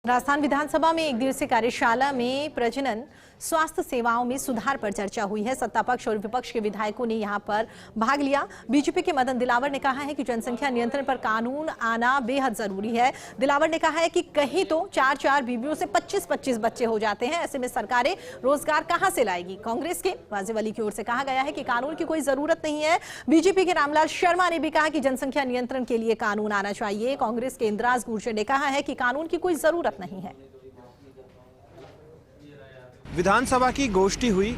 राजस्थान विधानसभा में एक दिवसीय कार्यशाला में प्रजनन स्वास्थ्य सेवाओं में सुधार पर चर्चा हुई है। सत्ता पक्ष और विपक्ष के विधायकों ने यहां पर भाग लिया। बीजेपी के मदन दिलावर ने कहा है कि जनसंख्या नियंत्रण पर कानून आना बेहद जरूरी है। दिलावर ने कहा है कि कहीं तो 4-4 बीवियों से 25-25 बच्चे हो जाते हैं, ऐसे में सरकारें रोजगार कहां से लाएगी। कांग्रेस के वाजिब अली की ओर से कहा गया है कि कानून की कोई जरूरत नहीं है। बीजेपी के रामलाल शर्मा ने भी कहा कि जनसंख्या नियंत्रण के लिए कानून आना चाहिए। कांग्रेस के इंद्राज गुर्जर ने कहा है कि कानून की कोई जरूरत नहीं है। विधानसभा की गोष्ठी हुई।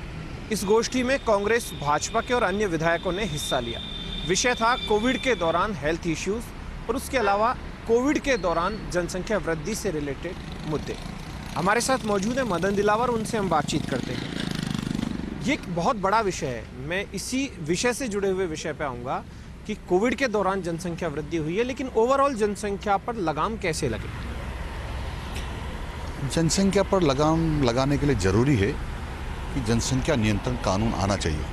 इस गोष्ठी में कांग्रेस, भाजपा के और अन्य विधायकों ने हिस्सा लिया। विषय था कोविड के दौरान हेल्थ इश्यूज और उसके अलावा कोविड के दौरान जनसंख्या वृद्धि से रिलेटेड मुद्दे। हमारे साथ मौजूद है मदन दिलावर, उनसे हम बातचीत करते हैं। ये एक बहुत बड़ा विषय है। मैं इसी विषय से जुड़े हुए विषय पे आऊँगा कि कोविड के दौरान जनसंख्या वृद्धि हुई है, लेकिन ओवरऑल जनसंख्या पर लगाम कैसे लगे। जनसंख्या पर लगाम लगाने के लिए ज़रूरी है कि जनसंख्या नियंत्रण कानून आना चाहिए।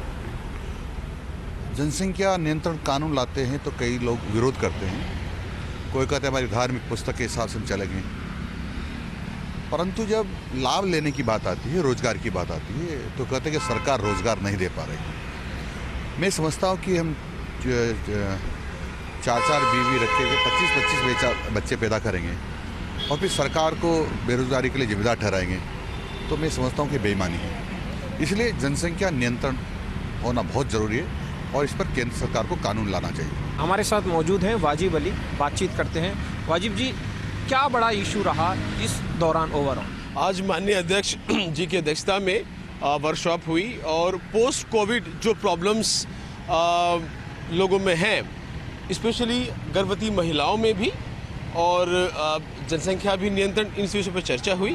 जनसंख्या नियंत्रण कानून लाते हैं तो कई लोग विरोध करते हैं। कोई कहते हैं हमारी धार्मिक पुस्तक के हिसाब से हम चलेंगे, परंतु जब लाभ लेने की बात आती है, रोजगार की बात आती है, तो कहते हैं कि सरकार रोजगार नहीं दे पा रही। मैं समझता हूँ कि हम 4-4 बीवी रख के 25-25 बच्चे पैदा करेंगे और फिर सरकार को बेरोजगारी के लिए जिम्मेदार ठहराएंगे, तो मैं समझता हूँ कि बेईमानी है। इसलिए जनसंख्या नियंत्रण होना बहुत ज़रूरी है और इस पर केंद्र सरकार को कानून लाना चाहिए। हमारे साथ मौजूद हैं वाजिब अली, बातचीत करते हैं। वाजिब जी, क्या बड़ा इशू रहा इस दौरान ओवरऑल? आज माननीय अध्यक्ष जी की अध्यक्षता में वर्कशॉप हुई और पोस्ट कोविड जो प्रॉब्लम्स लोगों में हैं, स्पेशली गर्भवती महिलाओं में भी और जनसंख्या भी नियंत्रण, इन विषयों पर चर्चा हुई।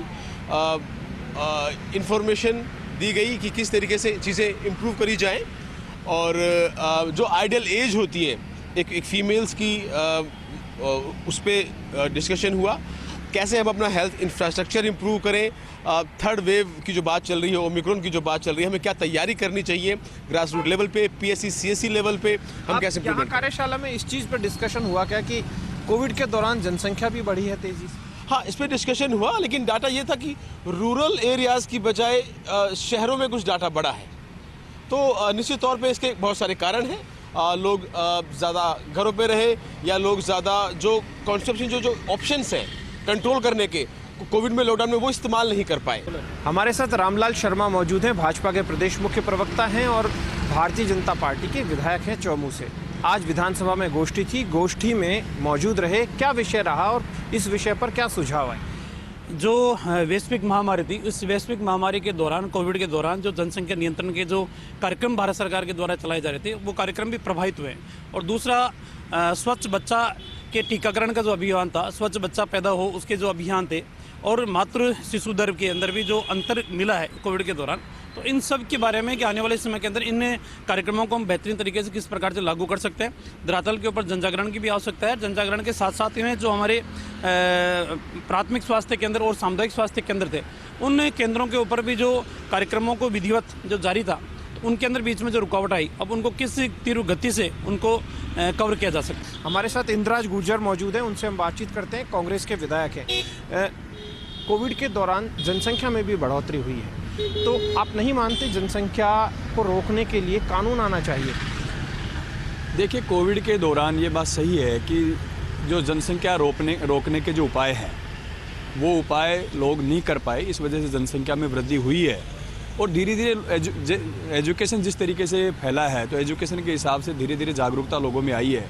इंफॉर्मेशन दी गई कि किस तरीके से चीज़ें इम्प्रूव करी जाएं और जो आइडियल एज होती है एक फीमेल्स की, उस पर डिस्कशन हुआ। कैसे हम अपना हेल्थ इंफ्रास्ट्रक्चर इम्प्रूव करें, थर्ड वेव की जो बात चल रही है, ओमिक्रॉन की जो बात चल रही है, हमें क्या तैयारी करनी चाहिए ग्रास रूट लेवल पे, PSC CSC लेवल पे हम कैसे। कार्यशाला में इस चीज़ पर डिस्कशन हुआ क्या कि कोविड के दौरान जनसंख्या भी बढ़ी है तेजी से? हाँ, इस पर डिस्कशन हुआ, लेकिन डाटा ये था कि रूरल एरियाज़ की बजाय शहरों में कुछ डाटा बढ़ा है। तो निश्चित तौर पे इसके बहुत सारे कारण हैं। लोग ज़्यादा घरों पे रहे या लोग ज़्यादा जो कॉन्सेप्शन जो ऑप्शंस हैं कंट्रोल करने के कोविड में, लॉकडाउन में, वो इस्तेमाल नहीं कर पाए। हमारे साथ रामलाल शर्मा मौजूद हैं, भाजपा के प्रदेश मुख्य प्रवक्ता हैं और भारतीय जनता पार्टी के विधायक हैं चौमू से। आज विधानसभा में गोष्ठी थी, गोष्ठी में मौजूद रहे, क्या विषय रहा और इस विषय पर क्या सुझाव आए? जो वैश्विक महामारी थी, उस वैश्विक महामारी के दौरान, कोविड के दौरान जो जनसंख्या नियंत्रण के जो कार्यक्रम भारत सरकार के द्वारा चलाए जा रहे थे, वो कार्यक्रम भी प्रभावित हुए। और दूसरा, स्वच्छ बच्चा के टीकाकरण का जो अभियान था, स्वच्छ बच्चा पैदा हो, उसके जो अभियान थे, और मातृ शिशु दर के अंदर भी जो अंतर मिला है कोविड के दौरान, तो इन सब के बारे में कि आने वाले समय के अंदर इन कार्यक्रमों को हम बेहतरीन तरीके से किस प्रकार से लागू कर सकते हैं। धरातल के ऊपर जनजागरण की भी आवश्यकता है। जनजागरण के साथ साथ में जो हमारे प्राथमिक स्वास्थ्य केंद्र और सामुदायिक स्वास्थ्य केंद्र थे, उन केंद्रों के ऊपर भी जो कार्यक्रमों को विधिवत जो जारी था, उनके अंदर बीच में जो रुकावट आई, अब उनको किस तीव्र गति से उनको कवर किया जा सकता है। हमारे साथ इंद्राज गुर्जर मौजूद हैं, उनसे हम बातचीत करते हैं। कांग्रेस के विधायक हैं। कोविड के दौरान जनसंख्या में भी बढ़ोतरी हुई है, तो आप नहीं मानते जनसंख्या को रोकने के लिए कानून आना चाहिए? देखिए, कोविड के दौरान ये बात सही है कि जो जनसंख्या रोकने के जो उपाय हैं, वो उपाय लोग नहीं कर पाए, इस वजह से जनसंख्या में वृद्धि हुई है। और धीरे धीरे एजुकेशन जिस तरीके से फैला है, तो एजुकेशन के हिसाब से धीरे धीरे जागरूकता लोगों में आई है।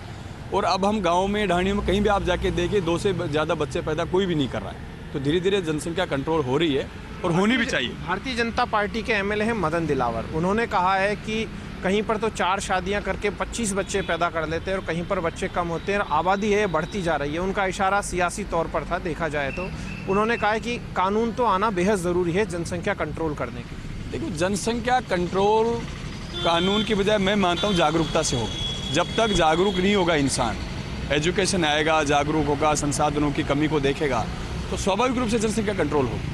और अब हम गाँव में, ढाणियों में, कहीं भी आप जाके देखिए, 2 से ज़्यादा बच्चे पैदा कोई भी नहीं कर रहा है। तो धीरे धीरे जनसंख्या कंट्रोल हो रही है और होनी भी चाहिए। भारतीय जनता पार्टी के MLA हैं मदन दिलावर, उन्होंने कहा है कि कहीं पर तो 4 शादियां करके 25 बच्चे पैदा कर लेते हैं और कहीं पर बच्चे कम होते हैं, आबादी है बढ़ती जा रही है। उनका इशारा सियासी तौर पर था, देखा जाए तो। उन्होंने कहा है कि कानून तो आना बेहद ज़रूरी है जनसंख्या कंट्रोल करने के लिए। देखो, जनसंख्या कंट्रोल कानून की बजाय मैं मानता हूँ जागरूकता से होगी। जब तक जागरूक नहीं होगा इंसान, एजुकेशन आएगा, जागरूक होगा, संसाधनों की कमी को देखेगा, तो स्वाभाविक रूप से जनसंख्या कंट्रोल होगी।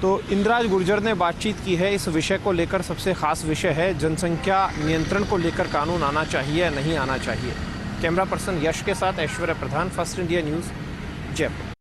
तो इंद्राज गुर्जर ने बातचीत की है इस विषय को लेकर। सबसे खास विषय है जनसंख्या नियंत्रण को लेकर कानून आना चाहिए या नहीं आना चाहिए। कैमरा पर्सन यश के साथ ऐश्वर्या प्रधान, फर्स्ट इंडिया न्यूज़, जयपुर।